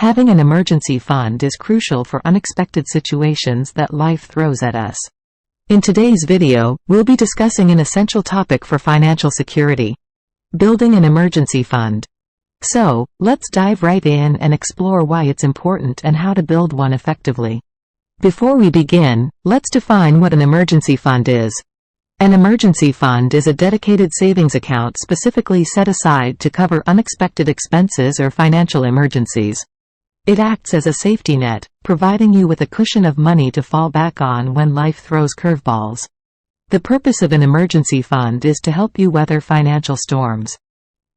Having an emergency fund is crucial for unexpected situations that life throws at us. In today's video, we'll be discussing an essential topic for financial security: building an emergency fund. So, let's dive right in and explore why it's important and how to build one effectively. Before we begin, let's define what an emergency fund is. An emergency fund is a dedicated savings account specifically set aside to cover unexpected expenses or financial emergencies. It acts as a safety net, providing you with a cushion of money to fall back on when life throws curveballs. The purpose of an emergency fund is to help you weather financial storms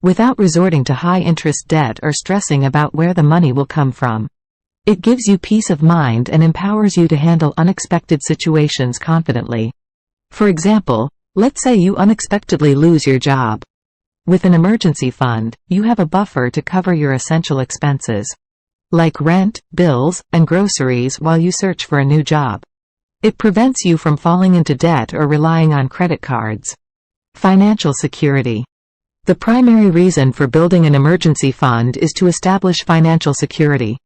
without resorting to high-interest debt or stressing about where the money will come from. It gives you peace of mind and empowers you to handle unexpected situations confidently. For example, let's say you unexpectedly lose your job. With an emergency fund, you have a buffer to cover your essential expenses, like rent, bills, and groceries while you search for a new job. It prevents you from falling into debt or relying on credit cards. Financial security. The primary reason for building an emergency fund is to establish financial security.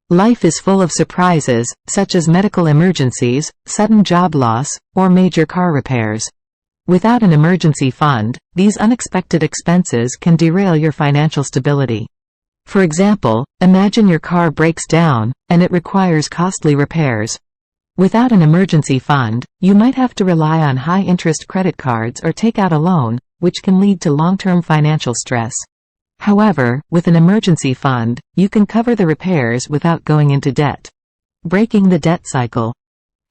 Life is full of surprises, such as medical emergencies, sudden job loss, or major car repairs. Without an emergency fund, these unexpected expenses can derail your financial stability. For example, imagine your car breaks down, and it requires costly repairs. Without an emergency fund, you might have to rely on high-interest credit cards or take out a loan, which can lead to long-term financial stress. However, with an emergency fund, you can cover the repairs without going into debt. Breaking the debt cycle.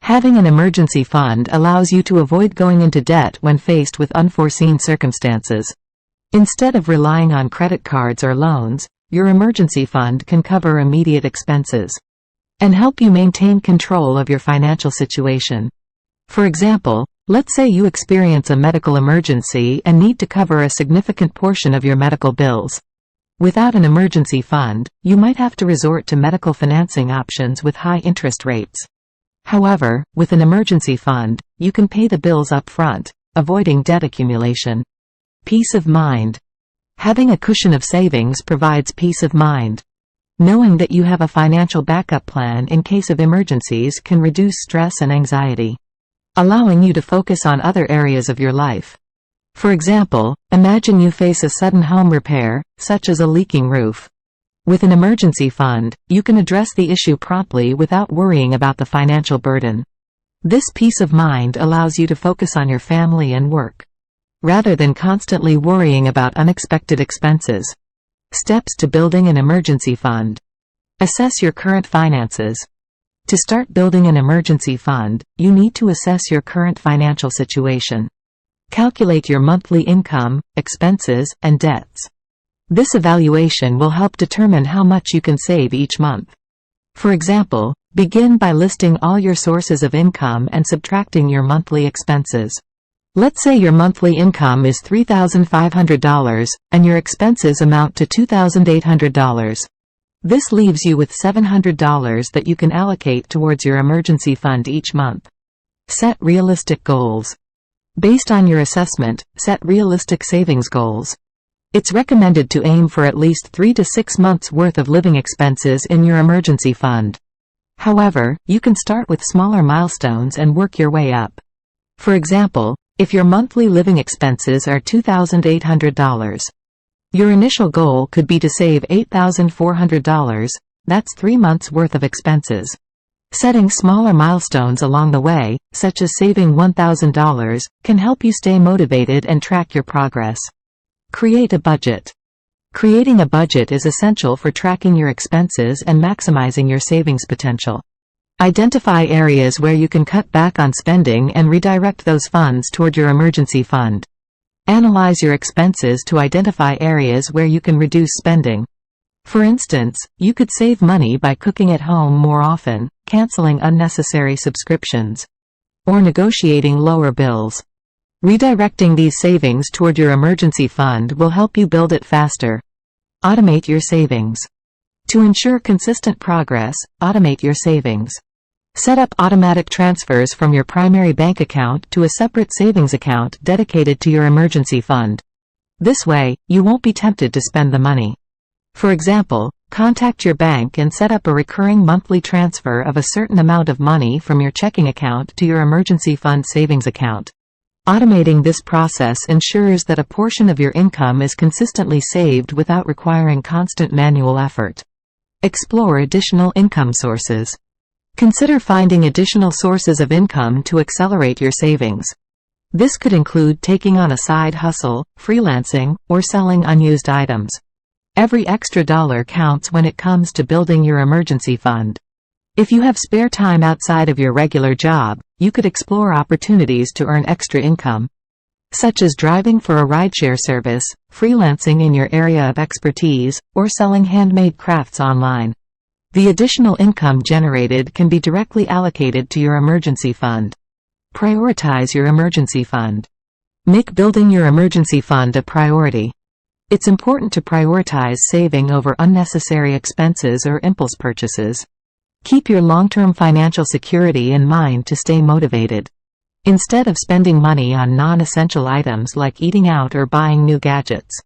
Having an emergency fund allows you to avoid going into debt when faced with unforeseen circumstances. Instead of relying on credit cards or loans, your emergency fund can cover immediate expenses and help you maintain control of your financial situation. For example, let's say you experience a medical emergency and need to cover a significant portion of your medical bills. Without an emergency fund, you might have to resort to medical financing options with high interest rates. However, with an emergency fund, you can pay the bills up front, avoiding debt accumulation. Peace of mind. Having a cushion of savings provides peace of mind. Knowing that you have a financial backup plan in case of emergencies can reduce stress and anxiety, allowing you to focus on other areas of your life. For example, imagine you face a sudden home repair, such as a leaking roof. With an emergency fund, you can address the issue promptly without worrying about the financial burden. This peace of mind allows you to focus on your family and work, rather than constantly worrying about unexpected expenses. Steps to building an emergency fund. Assess your current finances. To start building an emergency fund, you need to assess your current financial situation. Calculate your monthly income, expenses, and debts. This evaluation will help determine how much you can save each month. For example, begin by listing all your sources of income and subtracting your monthly expenses. Let's say your monthly income is $3,500, and your expenses amount to $2,800. This leaves you with $700 that you can allocate towards your emergency fund each month. Set realistic goals. Based on your assessment, set realistic savings goals. It's recommended to aim for at least 3 to 6 months' worth of living expenses in your emergency fund. However, you can start with smaller milestones and work your way up. For example, if your monthly living expenses are $2,800, your initial goal could be to save $8,400, that's 3 months' worth of expenses. Setting smaller milestones along the way, such as saving $1,000, can help you stay motivated and track your progress. Create a budget. Creating a budget is essential for tracking your expenses and maximizing your savings potential. Identify areas where you can cut back on spending and redirect those funds toward your emergency fund. Analyze your expenses to identify areas where you can reduce spending. For instance, you could save money by cooking at home more often, canceling unnecessary subscriptions, or negotiating lower bills. Redirecting these savings toward your emergency fund will help you build it faster. Automate your savings. To ensure consistent progress, automate your savings. Set up automatic transfers from your primary bank account to a separate savings account dedicated to your emergency fund. This way, you won't be tempted to spend the money. For example, Contact your bank and set up a recurring monthly transfer of a certain amount of money from your checking account to your emergency fund savings account. Automating this process ensures that a portion of your income is consistently saved without requiring constant manual effort. Explore additional income sources. Consider finding additional sources of income to accelerate your savings. This could include taking on a side hustle, freelancing, or selling unused items. Every extra dollar counts when it comes to building your emergency fund. If you have spare time outside of your regular job, you could explore opportunities to earn extra income, such as driving for a rideshare service, freelancing in your area of expertise, or selling handmade crafts online. The additional income generated can be directly allocated to your emergency fund. Prioritize your emergency fund. Make building your emergency fund a priority. It's important to prioritize saving over unnecessary expenses or impulse purchases. Keep your long-term financial security in mind to stay motivated. Instead of spending money on non-essential items like eating out or buying new gadgets,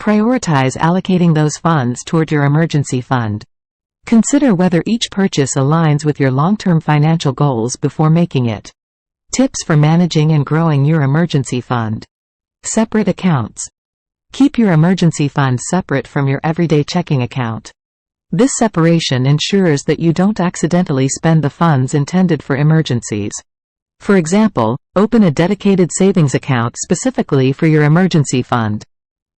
prioritize allocating those funds toward your emergency fund. Consider whether each purchase aligns with your long-term financial goals before making it. Tips for managing and growing your emergency fund. Separate accounts. Keep your emergency fund separate from your everyday checking account. This separation ensures that you don't accidentally spend the funds intended for emergencies. For example, open a dedicated savings account specifically for your emergency fund.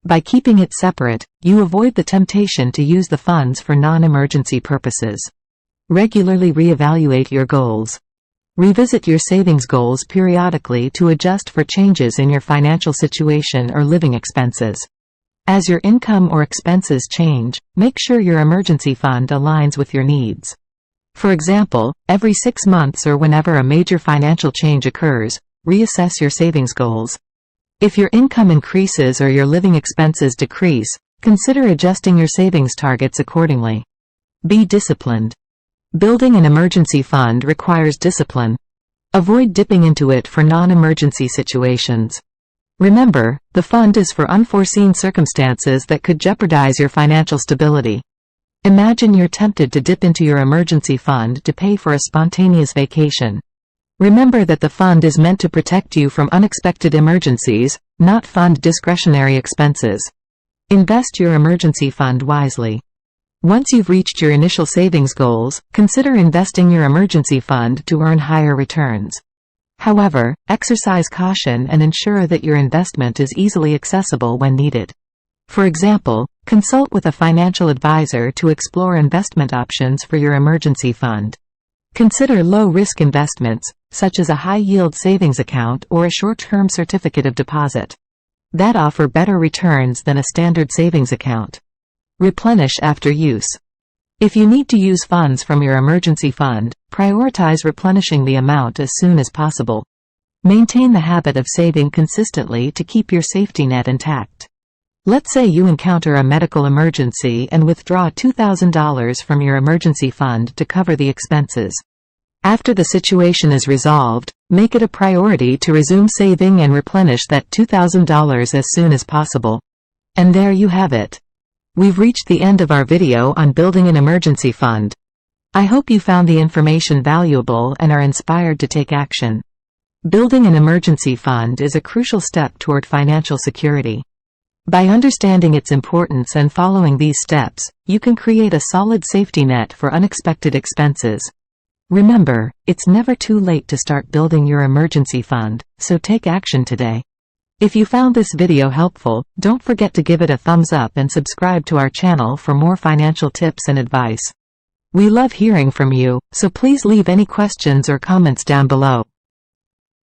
By keeping it separate, you avoid the temptation to use the funds for non-emergency purposes. Regularly reevaluate your goals. Revisit your savings goals periodically to adjust for changes in your financial situation or living expenses. As your income or expenses change, make sure your emergency fund aligns with your needs. For example, every 6 months or whenever a major financial change occurs, reassess your savings goals. If your income increases or your living expenses decrease, consider adjusting your savings targets accordingly. Be disciplined. Building an emergency fund requires discipline. Avoid dipping into it for non-emergency situations. Remember, the fund is for unforeseen circumstances that could jeopardize your financial stability. Imagine you're tempted to dip into your emergency fund to pay for a spontaneous vacation. Remember that the fund is meant to protect you from unexpected emergencies, not fund discretionary expenses. Invest your emergency fund wisely. Once you've reached your initial savings goals, consider investing your emergency fund to earn higher returns. However, exercise caution and ensure that your investment is easily accessible when needed. For example, consult with a financial advisor to explore investment options for your emergency fund. Consider low-risk investments, such as a high-yield savings account or a short-term certificate of deposit, that offer better returns than a standard savings account. Replenish after use. If you need to use funds from your emergency fund, prioritize replenishing the amount as soon as possible. Maintain the habit of saving consistently to keep your safety net intact. Let's say you encounter a medical emergency and withdraw $2,000 from your emergency fund to cover the expenses. After the situation is resolved, make it a priority to resume saving and replenish that $2,000 as soon as possible. And there you have it. We've reached the end of our video on building an emergency fund. I hope you found the information valuable and are inspired to take action. Building an emergency fund is a crucial step toward financial security. By understanding its importance and following these steps, you can create a solid safety net for unexpected expenses. Remember, it's never too late to start building your emergency fund, so take action today. If you found this video helpful, don't forget to give it a thumbs up and subscribe to our channel for more financial tips and advice. We love hearing from you, so please leave any questions or comments down below.